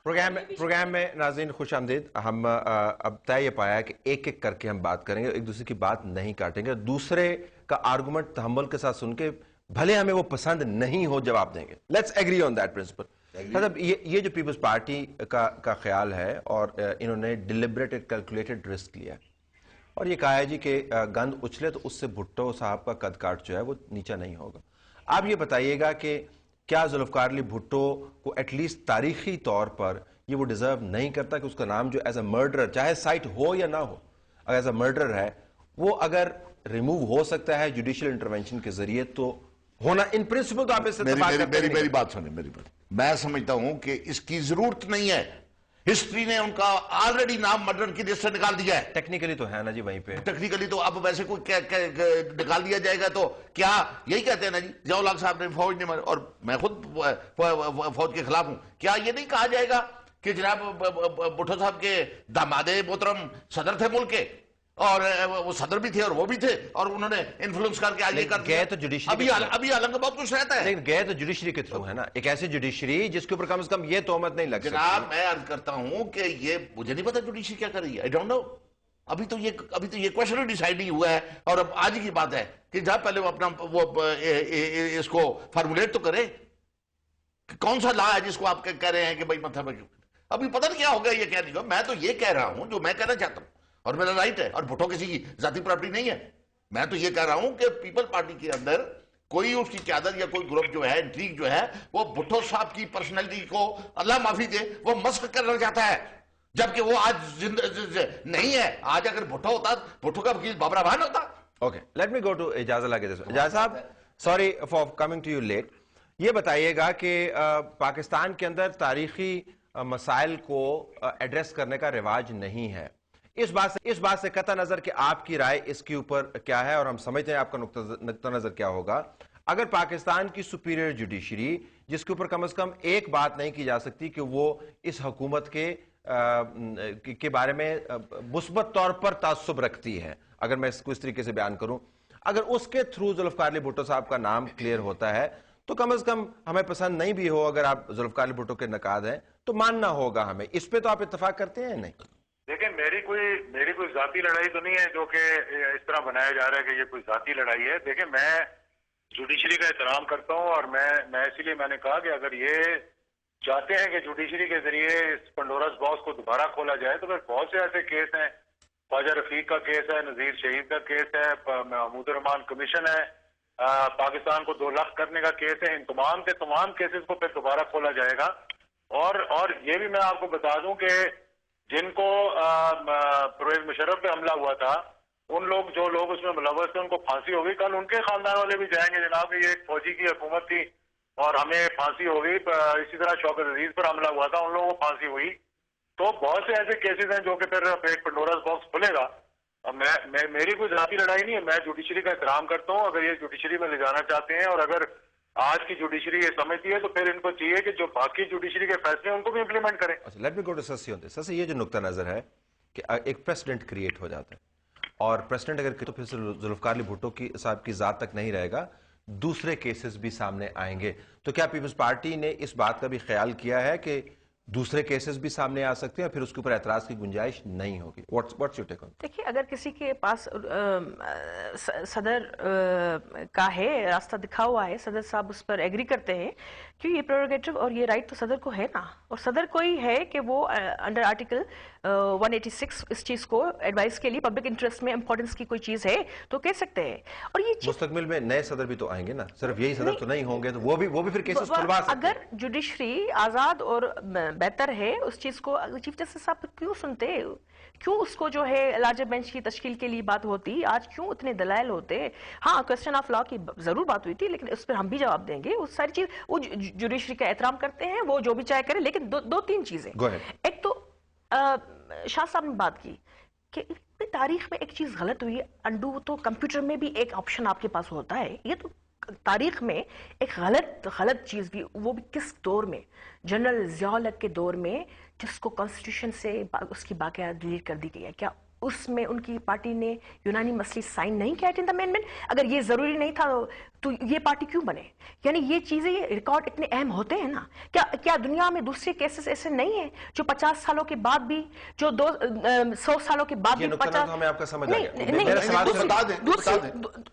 Programme में नाज़रीन खुश आमदीद। हम अब तय ये पाया कि एक एक करके हम बात करेंगे, एक दूसरे की बात नहीं काटेंगे, दूसरे का आर्गुमेंट तहम्मुल के साथ सुन के भले हमें वो पसंद नहीं हो जवाब देंगे। Let's agree on that principle. मतलब ये जो पीपल्स पार्टी का ख्याल है और इन्होंने डिलिबरेटेड कैलकुलेटेड रिस्क लिया है और ये कहा है जी कि गंद उछले तो उससे भुट्टो साहब का कद काट जो है वो नीचा नहीं होगा। आप ये बताइएगा कि क्या जुल्फ़िकार अली भुट्टो को एटलीस्ट तारीखी तौर पर ये वो डिजर्व नहीं करता कि उसका नाम जो एज अ मर्डरर, चाहे साइट हो या ना हो, अगर एज अ मर्डरर है, वो अगर रिमूव हो सकता है जुडिशियल इंटरवेंशन के जरिए, तो होना इन प्रिंसिपल तो आप इससे मेरी बात सुनिए, मेरी बात। मैं समझता हूं कि इसकी जरूरत नहीं है। हिस्ट्री ने उनका ऑलरेडी नाम मर्डर की लिस्ट से निकाल दिया है। टेक्निकली तो है ना जी वहीं पे। टेक्निकली तो अब वैसे कोई निकाल दिया जाएगा तो क्या यही कहते हैं ना जी, जियाउल हक साहब ने फौज ने, और मैं खुद फौज के खिलाफ हूं, क्या ये नहीं कहा जाएगा कि जनाब भुट्टो साहब के दामादे मोहतरम सदर थे मुल्क के, और वो सदर भी थे और वो भी थे, और उन्होंने इन्फ्लुएंस करके आगे कर गए तो जुडिशरी अभी अलग बहुत कुछ रहता है, लेकिन गए तो जुडिशरी के थ्रू है ना, एक ऐसी जुडिशरी जिसके ऊपर कम से कम ये तोहमत नहीं लग सकती। जनाब मैं अर्ज करता हूं कि ये मुझे नहीं पता जुडिशरी क्या कर रही है, आई डोंट नो। अभी तो ये क्वेश्चन डिसाइड नहीं हुआ है, और अब आज की बात है कि जहां पहले वो अपना इसको फार्मूलेट तो करे, कौन सा लॉ है जिसको आप कह रहे हैं कि भाई मतलब अभी पता नहीं क्या होगा, ये कह नहीं। मैं तो ये कह रहा हूं जो मैं कहना चाहता हूं, और मेरा राइट है, और भुट्टो किसी की जाती प्रॉपर्टी नहीं है। मैं तो ये कह रहा हूं कि पीपल पार्टी के अंदर कोई उसकी क्यादत या कोई ग्रुप जो है, इंट्रीग जो है, वो भुट्टो साहब की पर्सनैलिटी को अल्लाह माफी दे वो मस्क करना चाहता है, जबकि वो आज नहीं है। आज अगर भुट्टो होता, भुट्टो का वकील बाबर रहमान होता। Okay, let me go to Ijaz लगे। इजाज़ साहब, sorry for coming to you late. ये बताइएगा कि पाकिस्तान के अंदर तारीखी मसाइल को एड्रेस करने का रिवाज नहीं है। इस बात से कता नजर कि आपकी राय इसके ऊपर क्या है, और हम समझते हैं आपका नुक्ता नजर क्या होगा। अगर पाकिस्तान की सुपीरियर जुडिशरी, जिसके ऊपर कम से कम एक बात नहीं की जा सकती कि वो इस हुकूमत के बारे में मुस्बत तौर पर तासुब रखती है, अगर मैं इसको इस तरीके से बयान करूं, अगर उसके थ्रू जुल्फ़िकार अली भुट्टो साहब का नाम क्लियर होता है, तो कम से कम हमें पसंद नहीं भी हो, अगर आप जुल्फ़िकार अली भुट्टो के नकाद हैं तो मानना होगा हमें। इस पे तो आप इत्तेफाक करते हैं? नहीं, देखिए मेरी कोई जाती लड़ाई तो नहीं है जो कि इस तरह बनाया जा रहा है कि ये कोई जाती लड़ाई है। देखिए मैं जुडिशरी का एहतराम करता हूँ, और मैं इसीलिए मैंने कहा कि अगर ये चाहते हैं कि जुडिशरी के जरिए इस पंडोरस बॉक्स को दोबारा खोला जाए, तो फिर बहुत से ऐसे केस हैं, ख्वाजा रफीक का केस है, नजीर शहीद का केस है, महमूद रहमान कमीशन है, पाकिस्तान को 2 लाख करने का केस है, इन तमाम के तमाम केसेस को फिर दोबारा खोला जाएगा। और ये भी मैं आपको बता दूं कि जिनको परवेज मुशर्रफ पे हमला हुआ था, जो लोग उसमें मुलव्वस थे, उनको फांसी हो गई। कल उनके खानदान वाले भी जाएंगे जनाब, ये एक फौजी की हुकूमत थी और हमें फांसी हो गई। इसी तरह शौकत अजीज पर हमला हुआ था, उन लोगों को फांसी हुई। तो बहुत से ऐसे केसेस हैं जो कि फिर एक पंडोरस बॉक्स खुलेगा। मेरी कोई जाती लड़ाई नहीं है, मैं जुडिशरी का एहतराम करता हूँ। अगर ये जुडिशरी में ले जाना चाहते हैं, और अगर आज की जुडिशरी ये समझती है, तो फिर इनको चाहिए कि जो बाकी जुडिशरी के फैसले उनको भी इंप्लीमेंट करें। अच्छा, लेट मी गो टू ससी ऑन दिस। ससी, ये जो नुक्ता नजर है कि एक प्रेसिडेंट क्रिएट हो जाता है, और प्रेसिडेंट अगर तो फिर जुल्फ़िकार अली भुट्टो की साहब की जात तक नहीं रहेगा, दूसरे केसेस भी सामने आएंगे। तो क्या पीपल्स पार्टी ने इस बात का भी ख्याल किया है कि दूसरे केसेस भी सामने आ सकते हैं, फिर उसके ऊपर एतराज की गुंजाइश नहीं होगी? What's your take on? देखिए, अगर किसी के पास सदर का है, रास्ता दिखा हुआ है, सदर साहब उस पर एग्री करते हैं, क्यों ये प्रेरोगेटिव और ये राइट तो सदर को है ना, और सदर को ही है कि वो अंडर आर्टिकल 186 इस चीज को एडवाइस के लिए पब्लिक इंटरेस्ट में इंपॉर्टेंस की कोई चीज है तो कह सकते हैं। और ये मुस्तकबिल में नए सदर भी तो आएंगे ना, सिर्फ यही सदर तो नहीं होंगे, तो वो भी फिर केसेस खुलवा सकते हैं। अगर जुडिशरी आजाद और बेहतर है, उस चीज को चीफ जस्टिस साहब क्यों सुनते, क्यों उसको जो है लार्जर बेंच की तश्कील के लिए बात होती, आज क्यों उतने दलाइल होते। हाँ, क्वेश्चन ऑफ लॉ की जरूर बात हुई थी, लेकिन उस पर हम भी जवाब देंगे। वो सारी चीज, वो जुडिशरी का एहतराम करते हैं, वो जो भी चाहे करे, लेकिन दो तीन चीजें। एक तो शाह साहब ने बात की कि तारीख में एक चीज गलत हुई, अंडू तो कंप्यूटर में भी एक ऑप्शन आपके पास होता है, ये तो तारीख में एक गलत चीज भी, वो भी किस दौर में, जनरल ज़िया-उल-हक के दौर में, जिसको कॉन्स्टिट्यूशन से उसकी बाकायदा डिलीट कर दी गई है। क्या اس میں ان کی پارٹی نے یونانی مسئلے سائن نہیں کیا 18th امینڈمنٹ؟ اگر یہ ضروری نہیں تھا تو یہ پارٹی کیوں بنے؟ یعنی یہ چیزیں، یہ ریکارڈ اتنے اہم ہوتے ہیں نا. کیا دنیا میں دوسرے کیسز ایسے نہیں ہیں جو 50 سالوں کے بعد بھی، جو 100 سالوں کے بعد بھی 50... ہمیں آپ کا سمجھ آ گیا. نہیں، میرا سوال بتا دیں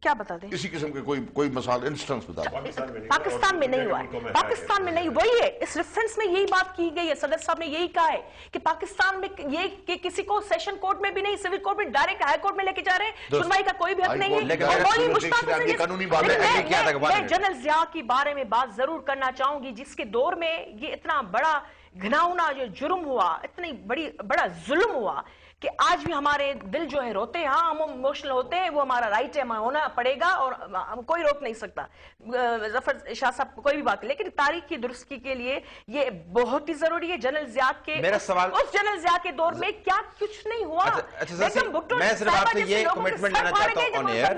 کیا بتا دیں؟ کسی قسم کے کوئی مثال انسٹنس بتا دیں. پاکستان میں نہیں ہوا ہے، پاکستان میں نہیں. وہی ہے، اس ریفرنس میں یہی بات کی گئی ہے، صدر صاحب نے یہی کہا ہے کہ پاکستان میں یہ کہ کسی کو سیشن کورٹ میں بھی نہیں، سول کورٹ میں ڈائریکٹ ہائی کورٹ میں لے کے جا رہے ہیں، سنوائی کا کوئی بھی حق نہیں ہے. اور مولوی مشتاق حسین، میں جنرل ضیاء کے بارے میں بات ضرور کرنا چاہوں گی، جس کے دور میں یہ اتنا بڑا گھناؤنا جو جرم ہوا، اتنی بڑا ظلم ہوا کہ آج بھی ہمارے دل جو ہے روتے ہیں. ہاں ہم ایموشنل ہوتے ہیں، وہ ہمارا رائٹ ہے، ہمیں ہونا پڑے گا اور کوئی روک نہیں سکتا. ظفر شاہ صاحب کوئی بھی بات، لیکن تاریخ کی درستگی کے لیے یہ بہت ہی ضروری ہے. جنرل ضیاء کے اس جنرل ضیاء کے دور میں کیا کچھ نہیں ہوا. میں صرف آپ سے یہ کمٹمنٹ لینا چاہتا ہوں آن ایئر،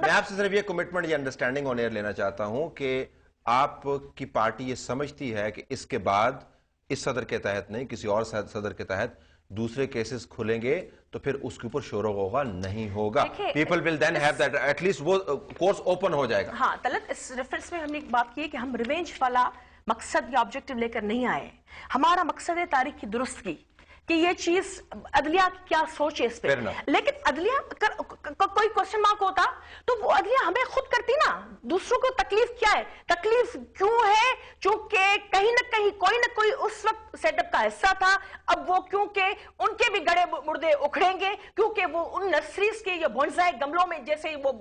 میں آپ سے صرف یہ کمٹمنٹ یا انڈرسٹینڈنگ آن ایئر لینا چاہتا ہوں کہ آپ کی پارٹی یہ سمجھتی ہے کہ اس کے بعد اس صدر کے تحت نہیں، کسی اور صدر کے تحت دوسرے کیسز کھلیں گے تو پھر اس کے اوپر شور و غوغا نہیں ہوگا. People will then have that, at least وہ کورس اوپن ہو جائے گا. ہاں طلعت، اس ریفرنس میں ہم نے ایک بات کی ہے کہ ہم ریونج والا مقصد یا آبجیکٹو لے کر نہیں آئے. ہمارا مقصد ہے تاریخ کی درستگی، کہ یہ چیز عدلیہ کی کیا سوچ ہے اس پہ. لیکن عدلیہ کوئی کوشچن مارک ہوتا تو وہ عدلیہ ہمیں خود کرتی نا. دوسروں کو تکلیف کیا ہے؟ تکلیف کیوں ہے؟ چونکہ کہیں نہ کہیں کوئی نہ کوئی اس وقت سیٹ اپ کا حصہ تھا. اب وہ کیونکہ ان کے بھی گڑے مردے اکھڑیں گے، کیونکہ وہ ان نرسریز کے یا بونسائی گملوں میں جیسے وہ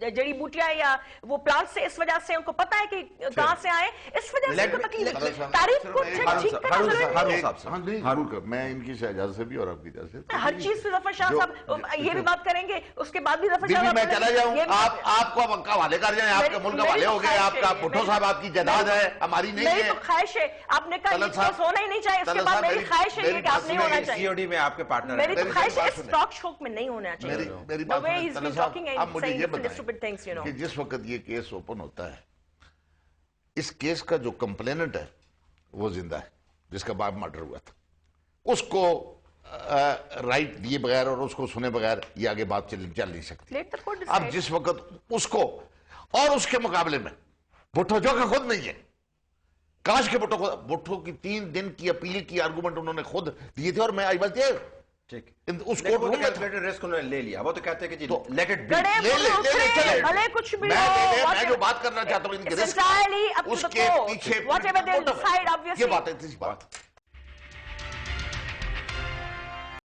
جڑی بوٹیاں یا وہ پلانٹ سے، اس وجہ سے ان کو پتا ہے کہ کہاں سے آئے، اس وجہ سے ان کو تکلیف. تاریخ کو ٹھیک کرنا ضروری ہے. میں ان کی اجازت سے بھی اور آپ کی اجازت سے ہر چیز پہ ظفر شاہ صاحب یہ بھی بات کریں گے، اس کے بعد بھی ظفر شاہ صاحب میں چلا جاؤں. آپ کو اب حوالے کر جائیں، آپ کے ملک حوالے ہو گئے. آپ کا بھٹو صاحب آپ کی جائیداد ہے، ہماری نہیں ہے. میری تو خواہش ہے، آپ نے کہا اس کو سونا ہی نہیں چاہیے، اس کے بعد میری خواہش ہے کہ آپ نہیں ہونا چاہیے. سی او ڈی میں آپ کے پارٹنر، میری تو خواہش ہے اس ٹاک شوک میں نہیں ہونا چاہیے. میری بات سنیں. اب مجھے یہ بتائیں کہ جس وقت یہ کیس اوپن ہوتا ہے، اس کیس کا جو کمپلیننٹ ہے وہ زندہ ہے، جس کا باپ مرڈر ہوا تھا. اس کو رائٹ دیے بغیر اور اس کو سنے بغیر یہ آگے بات چل نہیں سکتی. اب جس وقت اس کو اور اس کے مقابلے میں بھٹو جو کہ خود نہیں ہے، کاش کے بھٹو کی 3 دن کی اپیل کی آرگومنٹ انہوں نے خود دیے تھے اور میں آئی بات ٹھیک اس کو کیلکولیٹڈ رسک انہوں نے لے لیا. وہ تو کہتے ہیں کہ جی لیٹ اٹ بھلے کچھ بھی ہو. میں جو بات کرنا چاہتا ہوں ان کے رسک اس کے پیچھے یہ بات ہے.